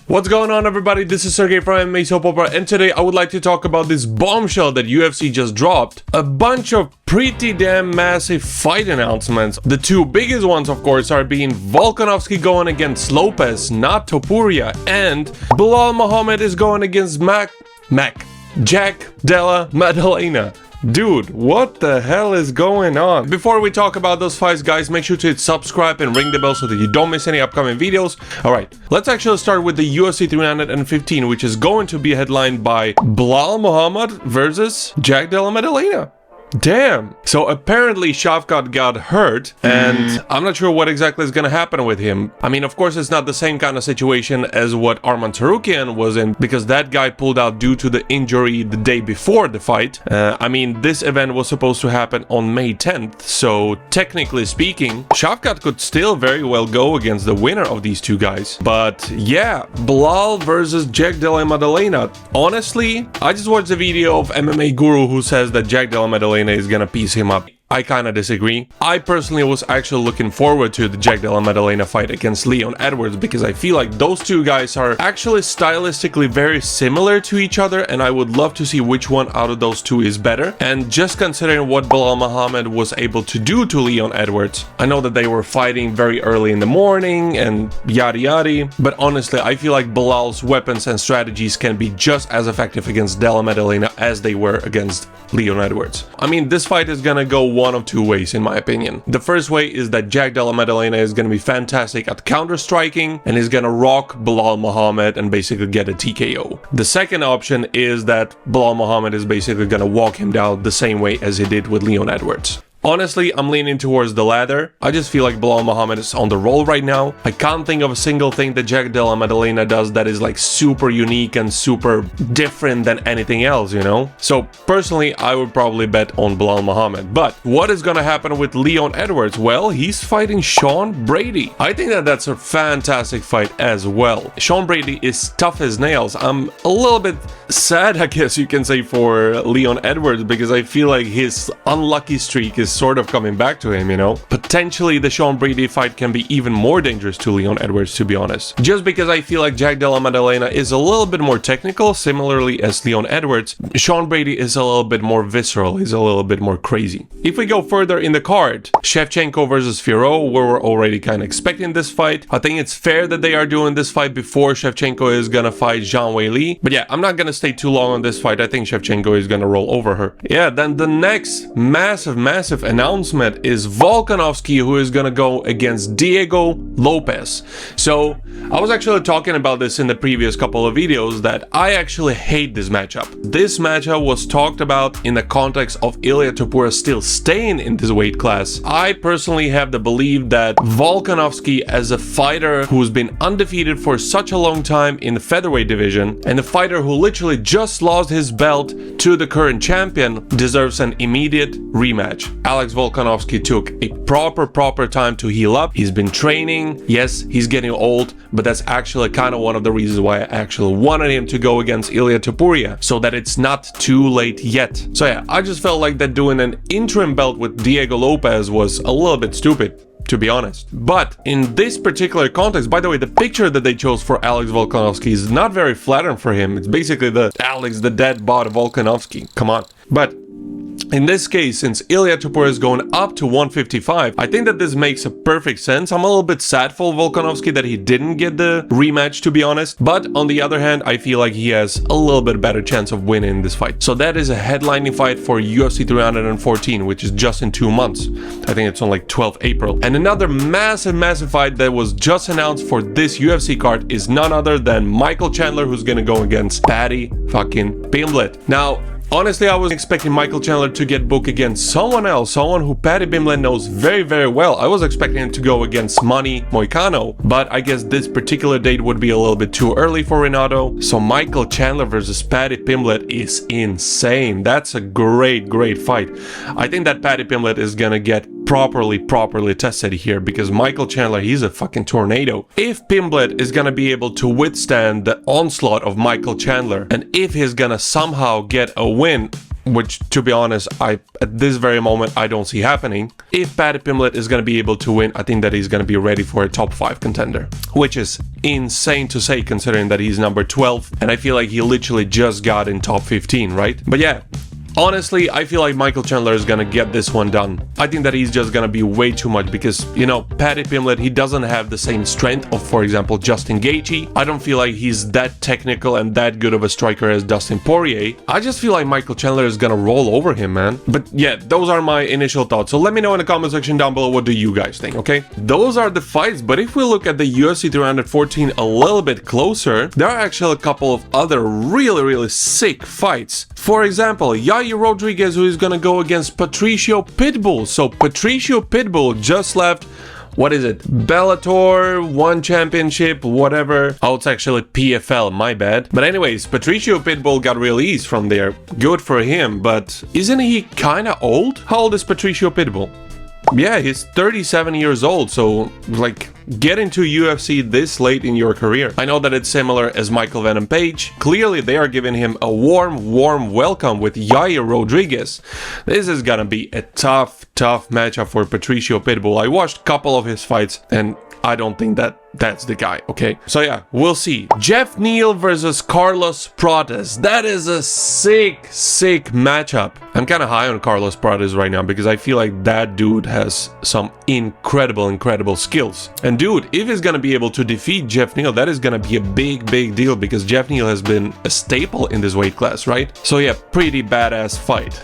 What's going on, everybody? This is Sergey from MMA Soap Opera, and today I would like to talk about this bombshell that UFC just dropped. A bunch of pretty damn massive fight announcements. The two biggest ones, of course, are being Volkanovski going against Lopez, not Topuria, and Belal Muhammad is going against Jack Della Maddalena. Dude, what the hell is going on? Before we talk about those fights, guys, make sure to hit subscribe and ring the bell so that you don't miss any upcoming videos. Alright, let's actually start with the UFC 315, which is going to be headlined by Belal Muhammad versus Jack Della Maddalena. Damn. So apparently Shavkat got hurt, and I'm not sure what exactly is gonna happen with him. I mean, of course, it's not the same kind of situation as what Arman Tsarukyan was in, because that guy pulled out due to the injury the day before the fight. I mean, this event was supposed to happen on May 10th, so technically speaking, Shavkat could still very well go against the winner of these two guys. But yeah, Belal versus Jack Della Maddalena. Honestly, I just watched a video of MMA Guru who says that Jack Della Maddalena is gonna piece him up. I kinda disagree. I personally was actually looking forward to the Jack Della Maddalena fight against Leon Edwards, because I feel like those two guys are actually stylistically very similar to each other, and I would love to see which one out of those two is better. And just considering what Belal Muhammad was able to do to Leon Edwards, I know that they were fighting very early in the morning and yada yada, but honestly I feel like Belal's weapons and strategies can be just as effective against Della Maddalena as they were against Leon Edwards. I mean, this fight is gonna go one of two ways, in my opinion. The first way is that Jack Della Maddalena is going to be fantastic at counter-striking and is going to rock Belal Muhammad and basically get a TKO. The second option is that Belal Muhammad is basically going to walk him down the same way as he did with Leon Edwards. Honestly, I'm leaning towards the latter. I just feel like Belal Muhammad is on the roll right now. I can't think of a single thing that Jack Della Maddalena does that is like super unique and super different than anything else, you know? So personally, I would probably bet on Belal Muhammad. But what is gonna happen with Leon Edwards? Well, he's fighting Sean Brady. I think that that's a fantastic fight as well. Sean Brady is tough as nails. I'm a little bit sad, I guess you can say, for Leon Edwards, because I feel like his unlucky streak is sort of coming back to him, you know? Potentially the Sean Brady fight can be even more dangerous to Leon Edwards, to be honest. Just because I feel like Jack Della Maddalena is a little bit more technical, similarly as Leon Edwards, Sean Brady is a little bit more visceral, he's a little bit more crazy. If we go further in the card, Shevchenko versus Firo, we're already kind of expecting this fight. I think it's fair that they are doing this fight before Shevchenko is gonna fight Zhang Weili. But yeah, I'm not gonna stay too long on this fight. I think Shevchenko is gonna roll over her. Yeah, then the next massive announcement is Volkanovski, who is gonna go against Diego Lopez. So I was actually talking about this in the previous couple of videos, that I actually hate this matchup. This matchup was talked about in the context of Ilia Topuria still staying in this weight class. I personally have the belief that Volkanovski, as a fighter who's been undefeated for such a long time in the featherweight division, and a fighter who literally just lost his belt to the current champion, deserves an immediate rematch. Alex Volkanovski took a proper time to heal up. He's been training. Yes, he's getting old, but that's actually kind of one of the reasons why I actually wanted him to go against Ilia Topuria, so that it's not too late yet. So yeah, I just felt like that doing an interim belt with Diego Lopez was a little bit stupid, to be honest. But in this particular context, by the way, the picture that they chose for Alex Volkanovski is not very flattering for him. It's basically the Alex the dead bod Volkanovski. Come on. But in this case, since Ilia Topuria is going up to 155, I think that this makes a perfect sense. I'm a little bit sad for Volkanovski that he didn't get the rematch, to be honest. But on the other hand, I feel like he has a little bit better chance of winning this fight. So that is a headlining fight for UFC 314, which is just in 2 months. I think it's on like 12th April. And another massive fight that was just announced for this UFC card is none other than Michael Chandler, who's gonna go against Paddy fucking Pimblett. Now, honestly, I was expecting Michael Chandler to get booked against someone else, someone who Paddy Pimblett knows very well. I was expecting him to go against Manny Moicano, but I guess this particular date would be a little bit too early for Renato. So Michael Chandler versus Paddy Pimblett is insane. That's a great fight. I think that Paddy Pimblett is gonna get properly tested here, because Michael Chandler, he's a fucking tornado. If Pimblett is gonna be able to withstand the onslaught of Michael Chandler, and if he's gonna somehow get a win, which, to be honest, at this very moment, I don't see happening. If Paddy Pimblett is going to be able to win, I think that he's going to be ready for a top 5 contender, which is insane to say considering that he's number 12, and I feel like he literally just got in top 15, right? But yeah, honestly, I feel like Michael Chandler is gonna get this one done. I think that he's just gonna be way too much because, you know, Paddy Pimblett, he doesn't have the same strength of, for example, Justin Gaethje. I don't feel like he's that technical and that good of a striker as Dustin Poirier. I just feel like Michael Chandler is gonna roll over him, man. But yeah, those are my initial thoughts. So let me know in the comment section down below, what do you guys think, okay? Those are the fights, but if we look at the UFC 314 a little bit closer, there are actually a couple of other really sick fights. For example, Yair Rodriguez, who is gonna go against Patricio Pitbull. So Patricio Pitbull just left, what is it, Bellator, One Championship, whatever. Oh, it's actually PFL, my bad. But anyways, Patricio Pitbull got released from there. Good for him, but isn't he kinda old? How old is Patricio Pitbull? Yeah, he's 37 years old, so like, get into UFC this late in your career. I know that it's similar as Michael Venom Page. Clearly, they are giving him a warm welcome with Yair Rodriguez. This is gonna be a tough matchup for Patricio Pitbull. I watched a couple of his fights, and I don't think that that's the guy, okay? So yeah, we'll see. Jeff Neal versus Carlos Prates. That is a sick matchup. I'm kind of high on Carlos Prates right now because I feel like that dude has some incredible skills. And dude, if he's gonna be able to defeat Jeff Neal, that is gonna be a big deal because Jeff Neal has been a staple in this weight class, right? So yeah, pretty badass fight.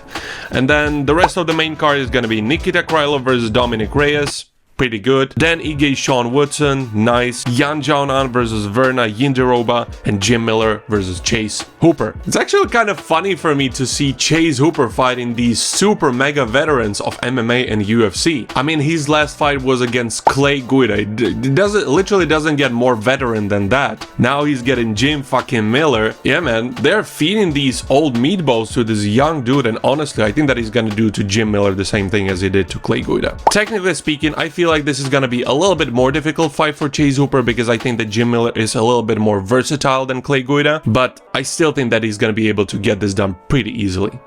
And then the rest of the main card is gonna be Nikita Krylov versus Dominic Reyes. Pretty good. Dan Ige, Sean Woodson, nice. Yan Xiaonan versus Verna Yindiroba, and Jim Miller versus Chase Hooper. It's actually kind of funny for me to see Chase Hooper fighting these super mega veterans of MMA and UFC. I mean, his last fight was against Clay Guida. It literally doesn't get more veteran than that. Now he's getting Jim fucking Miller. Yeah, man, they're feeding these old meatballs to this young dude, and honestly, I think that he's gonna do to Jim Miller the same thing as he did to Clay Guida. Technically speaking, I feel like this is gonna be a little bit more difficult fight for Chase Hooper because I think that Jim Miller is a little bit more versatile than Clay Guida, but I still think that he's gonna be able to get this done pretty easily.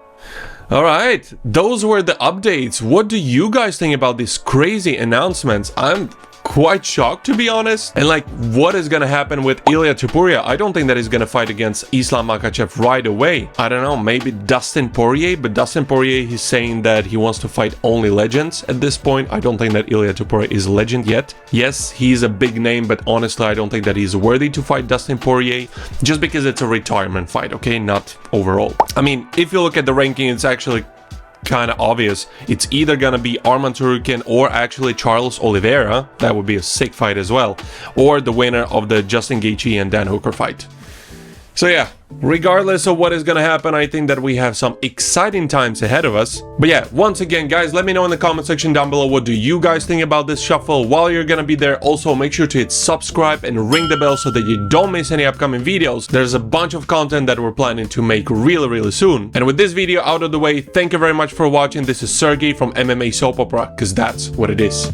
Alright, those were the updates. What do you guys think about these crazy announcements? I'm quite shocked, to be honest. And like, what is gonna happen with Ilia Topuria? I don't think that he's gonna fight against Islam Makhachev right away. I don't know, maybe Dustin Poirier, but Dustin Poirier, he's saying that he wants to fight only legends at this point. I don't think that Ilia Topuria is a legend yet. Yes, he's a big name, but honestly, I don't think that he's worthy to fight Dustin Poirier, just because it's a retirement fight, okay? Not overall. I mean, if you look at the ranking, it's actually kind of obvious. It's either gonna be Arman Tsarukyan or actually Charles Oliveira. That would be a sick fight as well. Or the winner of the Justin Gaethje and Dan Hooker fight. So yeah, regardless of what is gonna happen, I think that we have some exciting times ahead of us. But yeah, once again, guys, let me know in the comment section down below, what do you guys think about this shuffle? While you're gonna be there, also make sure to hit subscribe and ring the bell so that you don't miss any upcoming videos. There's a bunch of content that we're planning to make really soon. And with this video out of the way, thank you very much for watching. This is Sergey from MMA Soap Opera, because that's what it is.